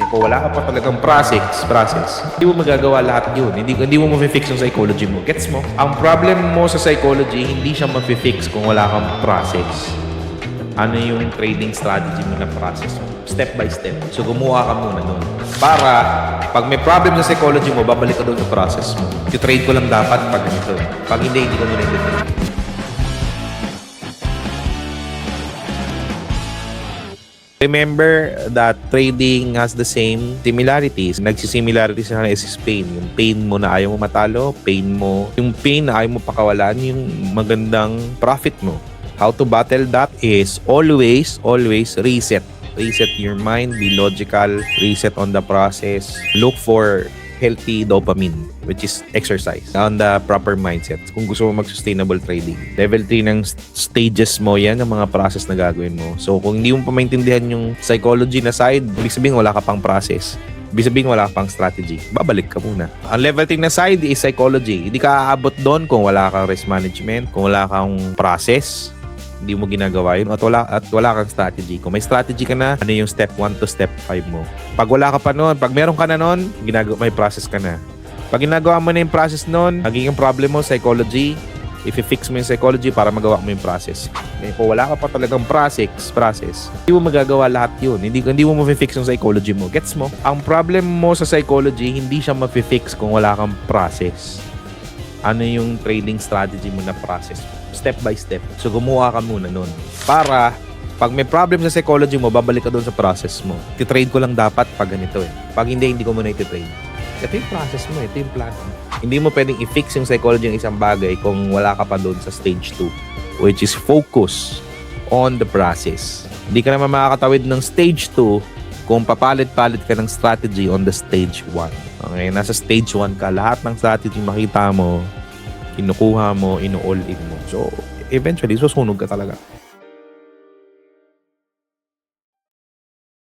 Kung wala ka pa talagang process, hindi mo magagawa lahat yun. Hindi mo mafe-fix yung psychology mo. Gets mo? Ang problem mo sa psychology, hindi siya mafe-fix kung wala kang process. Ano yung trading strategy mo na process mo? Step by step. So, gumawa ka muna nun. Para, pag may problem sa psychology mo, babalik ka doon sa process mo. I-trade ko lang dapat pag ganito. Pag hindi ko muna i-trade. Remember that trading has the same similarities. Nagsisimilarities na is pain. Yung pain mo na ayaw mo matalo, yung pain na ayaw mo pakawalan, yung magandang profit mo. How to battle that is always reset. Reset your mind, be logical, reset on the process. Look for healthy dopamine, which is exercise, on the proper mindset kung gusto mo mag-sustainable trading. Level 3 ng stages mo yan, ang mga process na gagawin mo. So kung hindi mo pa maintindihan yung psychology na side, ibig sabihin wala ka pang process. Ibig sabihin wala ka pang strategy. Babalik ka muna. Ang level 3 na side is psychology. Hindi ka aabot doon kung wala kang risk management, kung wala kang process, hindi mo ginagawa yun, at wala kang strategy. Kung may strategy ka na, ano yung step 1 to step 5 mo? Pag wala ka pa noon, pag meron ka na noon, may process ka na. Pag ginagawa mo na yung process noon, magiging problem mo, psychology, i-fix mo yung psychology para magawa mo yung process. Kung wala ka pa talagang process, hindi mo magagawa lahat yun. Hindi mo ma-fix yung psychology mo. Gets mo? Ang problem mo sa psychology, hindi siya ma-fix kung wala kang process. Ano yung trading strategy mo na process mo? Step by step. So, gumawa ka muna nun. Para, pag may problem sa psychology mo, babalik ka doon sa process mo. I-trade ko lang dapat pag ganito eh. Pag hindi ko muna iti-trade. Ito yung process mo, ito yung plan. Hindi mo pwedeng i-fix yung psychology ng isang bagay kung wala ka pa doon sa stage 2, which is focus on the process. Hindi ka naman makakatawid ng stage 2 kung papalit-palit ka ng strategy on the stage 1. Okay, nasa stage 1 ka, lahat ng strategy makita mo, kinukuha mo, ino-all in mo. So, eventually, susunog ka talaga.